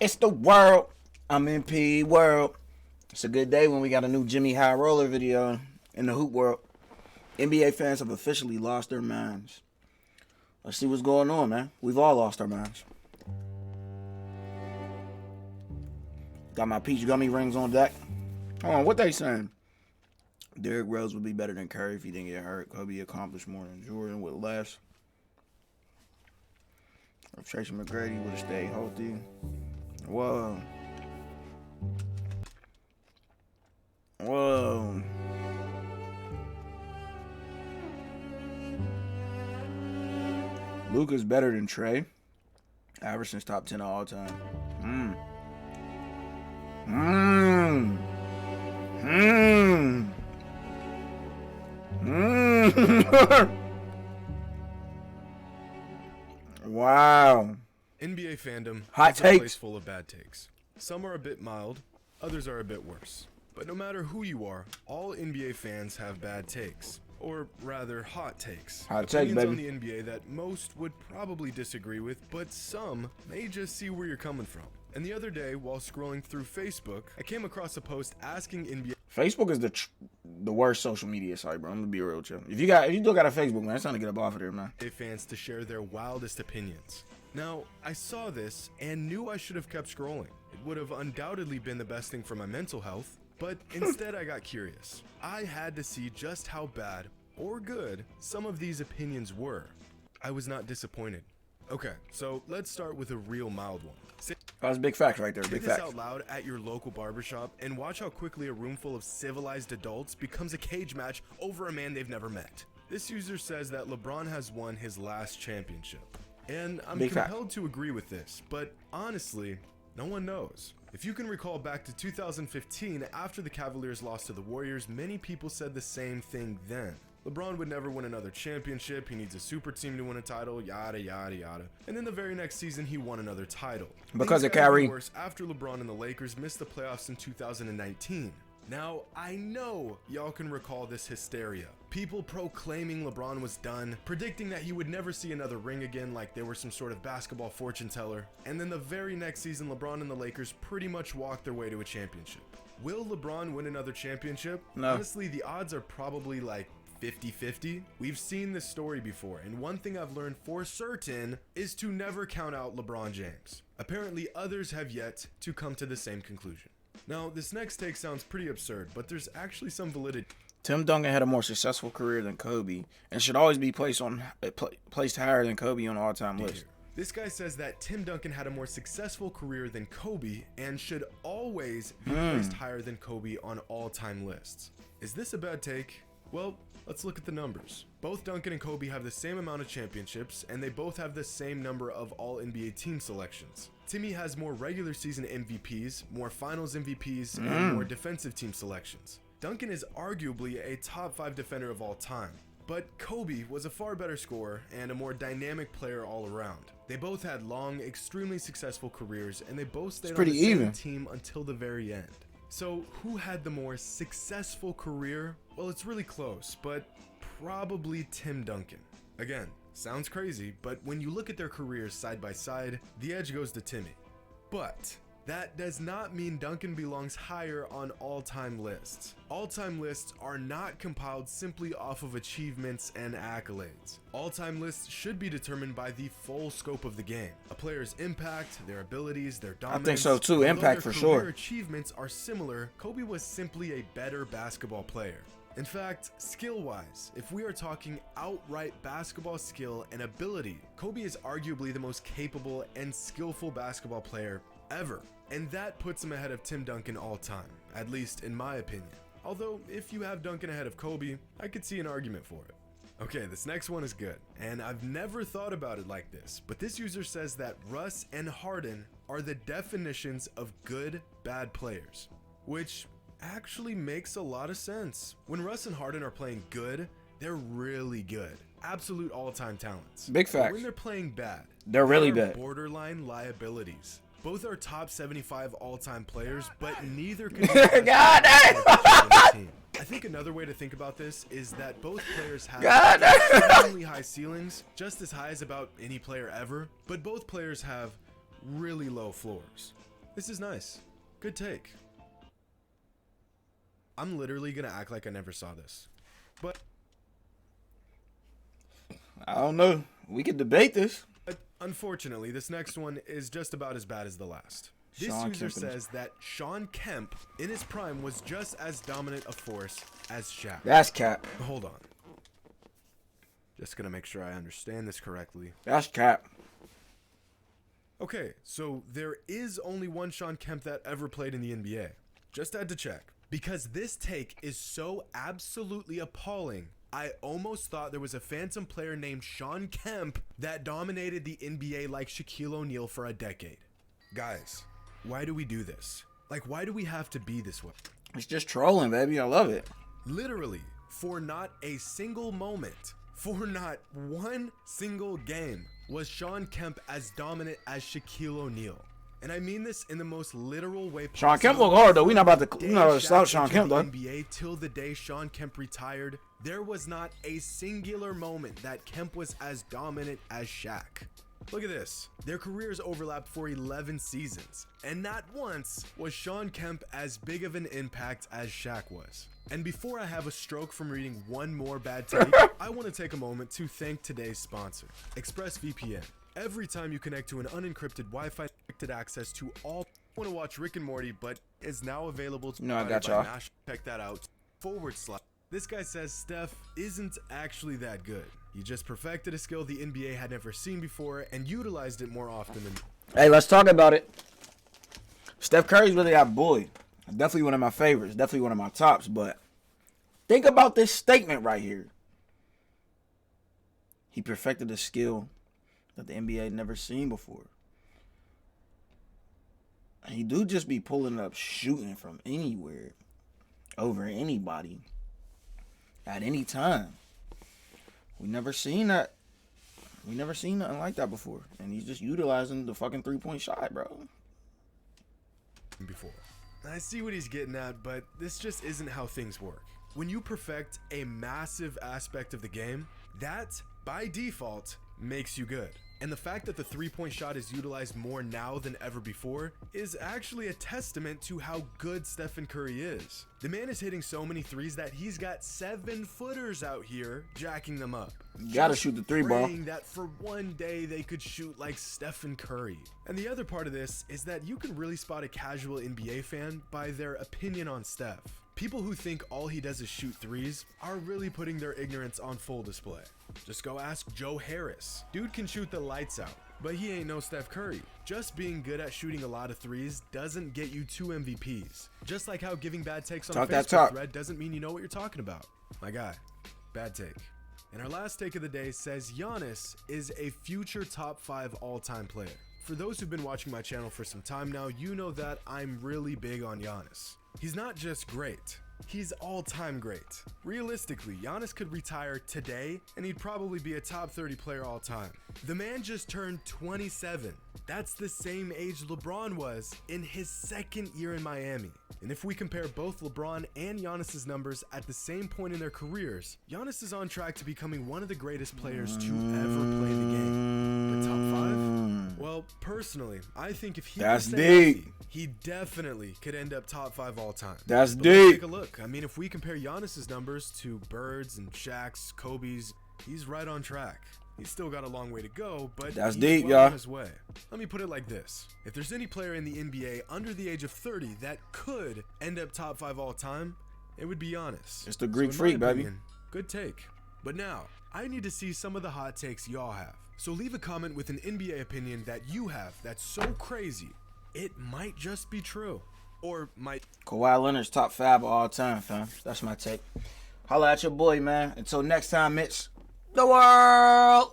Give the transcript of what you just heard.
It's the world. I'm in P world. It's a good day when we got a new Jimmy High Roller video in the hoop world. NBA fans have officially lost their minds. Let's see what's going on, man. We've all lost our minds. Got my peach gummy rings on deck. Hold on, what they saying? Derrick Rose would be better than Curry if he didn't get hurt. Kobe accomplished more than Jordan with less. If Tracy McGrady would have stayed healthy. Whoa. Whoa. Luka's better than Trey. Iverson's top 10 of all time. Wow. NBA fandom Hot is a takes. place full of bad takes. Some are a bit mild, others are a bit worse. But no matter who you are, all NBA fans have bad takes. Or rather, hot takes. Hot takes, Opinions baby. on the NBA that most would probably disagree with, but some may just see where you're coming from. And the other day, while scrolling through Facebook, I came across a post asking NBA Facebook is the worst social media site, bro. I'm gonna be real with you. If you still got a Facebook, man, it's time to get up off of there, man. fans to share their wildest opinions. Now, I saw this and knew I should have kept scrolling. It would have undoubtedly been the best thing for my mental health, but instead I got curious. I had to see just how bad or good some of these opinions were. I was not disappointed. Okay, so let's start with a real mild one. That was big facts right there. Say Big this facts. out loud at your local barbershop and watch how quickly a room full of civilized adults becomes a cage match over a man they've never met. This user says that LeBron has won his last championship. And I'm Big fact. compelled to agree with this, but honestly, no one knows. If you can recall back to 2015, after the Cavaliers lost to the Warriors, many people said the same thing then. LeBron would never win another championship, he needs a super team to win a title, yada yada yada. And then the very next season he won another title. Because Things of got even Kyrie. worse after LeBron and the Lakers missed the playoffs in 2019. Now, I know y'all can recall this hysteria. People proclaiming LeBron was done, predicting that he would never see another ring again like they were some sort of basketball fortune teller, and then the very next season LeBron and the Lakers pretty much walked their way to a championship. Will LeBron win another championship? No. Honestly, the odds are probably like 50-50. We've seen this story before, and one thing I've learned for certain is to never count out LeBron James. Apparently, others have yet to come to the same conclusion. Now, this next take sounds pretty absurd, but there's actually some validity. Tim Duncan had a more successful career than Kobe and should always be placed higher than Kobe on all-time list. This guy says that Tim Duncan had a more successful career than Kobe and should always be placed higher than Kobe on all-time lists. Is this a bad take? Well, let's look at the numbers. Both Duncan and Kobe have the same amount of championships, and they both have the same number of all-NBA team selections. Timmy has more regular season MVPs, more finals MVPs, and more defensive team selections. Duncan is arguably a top 5 defender of all time, but Kobe was a far better scorer and a more dynamic player all around. They both had long, extremely successful careers, and they both stayed on pretty the same even. team until the very end. So, who had the more successful career? Well, it's really close, but probably Tim Duncan. Again, sounds crazy, but when you look at their careers side by side, the edge goes to Timmy. But that does not mean Duncan belongs higher on all-time lists. All-time lists are not compiled simply off of achievements and accolades. All-time lists should be determined by the full scope of the game. A player's impact, their abilities, their dominance. think so too. Although Impact their for career sure. achievements are similar, Kobe was simply a better basketball player. In fact, skill-wise, if we are talking outright basketball skill and ability, Kobe is arguably the most capable and skillful basketball player ever. And that puts him ahead of Tim Duncan all time, at least in my opinion. Although, if you have Duncan ahead of Kobe, I could see an argument for it. Okay, this next one is good, and I've never thought about it like this, but this user says that Russ and Harden are the definitions of good, bad players, which actually makes a lot of sense. When Russ and Harden are playing good, they're really good. Absolute all-time talents. Big But facts. when they're playing bad, They're really they are bad. borderline liabilities. Both are top 75 all-time players, but neither can be the God best player on the team. I think another way to think about this is that both players have God. extremely high ceilings, just as high as about any player ever, but both players have really low floors. This is nice. Good take. I'm literally gonna act like I never saw this. But I don't know. We could debate this. unfortunately, this next one is just about as bad as the last. This Shawn user Kemp. says that Shawn Kemp, in his prime, was just as dominant a force as Shaq. That's cap. Hold on. Just gonna make sure I understand this correctly. That's cap. Okay, so there is only one Shawn Kemp that ever played in the NBA. Just had to check. Because this take is so absolutely appalling, I almost thought there was a phantom player named Shawn Kemp that dominated the NBA like Shaquille O'Neal for a decade. Guys, why do we do this? Like, why do we have to be this way? It's just trolling, baby. I love it. Literally, for not a single moment, for not one single game, was Shawn Kemp as dominant as Shaquille O'Neal. And I mean this in the most literal way possible. Shawn Kemp look hard though. We not about to slouch Shawn Kemp though. NBA till the day Shawn Kemp retired, there was not a singular moment that Kemp was as dominant as Shaq. Look at this. Their careers overlapped for 11 seasons, and not once was Shawn Kemp as big of an impact as Shaq was. And before I have a stroke from reading one more bad take, I want to take a moment to thank today's sponsor, ExpressVPN. Every time you connect to an unencrypted Wi-Fi access to all want to watch Rick and Morty, but is now available to I got y'all. check that out /. This guy says Steph isn't actually that good. He just perfected a skill the NBA had never seen before and utilized it more often than. Hey, let's talk about it. Steph Curry's really our boy. Definitely one of my favorites. Definitely one of my tops. But think about this statement right here. He perfected a skill that the NBA had never seen before. He do just be pulling up shooting from anywhere over anybody at any time. We never seen that. We never seen nothing like that before. And he's just utilizing the fucking 3-point shot, bro. Before. I see what he's getting at, but this just isn't how things work. When you perfect a massive aspect of the game, that, by default, makes you good. And the fact that the 3-point shot is utilized more now than ever before is actually a testament to how good Stephen Curry is. The man is hitting so many threes that he's got 7-footers out here jacking them up. You gotta shoot the three ball. Praying that for one day they could shoot like Stephen Curry. And the other part of this is that you can really spot a casual NBA fan by their opinion on Steph. People who think all he does is shoot threes are really putting their ignorance on full display. Just go ask Joe Harris. Dude can shoot the lights out, but he ain't no Steph Curry. Just being good at shooting a lot of threes doesn't get you 2 MVPs. Just like how giving bad takes on a Facebook thread doesn't mean you know what you're talking about. My guy, bad take. And our last take of the day says Giannis is a future top 5 all-time player. For those who've been watching my channel for some time now, you know that I'm really big on Giannis. He's not just great, he's all-time great. Realistically, Giannis could retire today and he'd probably be a top 30 player all time. The man just turned 27. That's the same age LeBron was in his second year in Miami. And if we compare both LeBron and Giannis's numbers at the same point in their careers, Giannis is on track to becoming one of the greatest players to ever play the game. But top 5? Well, personally, I think if he could stay healthy, he definitely could end up top 5 all time. That's But deep. let's take a look. I mean, if we compare Giannis's numbers to Bird's and Shaq's, Kobe's, he's right on track. He's still got a long way to go, but That's he's deep, well y'all. on his way. Let me put it like this. If there's any player in the NBA under the age of 30 that could end up top 5 all time, it would be Giannis. It's the Greek in my freak, baby. opinion, good take. But now, I need to see some of the hot takes y'all have. So leave a comment with an NBA opinion that you have that's so crazy, it might just be true. Or might... Kawhi Leonard's top 5 of all time, fam. That's my take. Holla at your boy, man. Until next time, it's the world.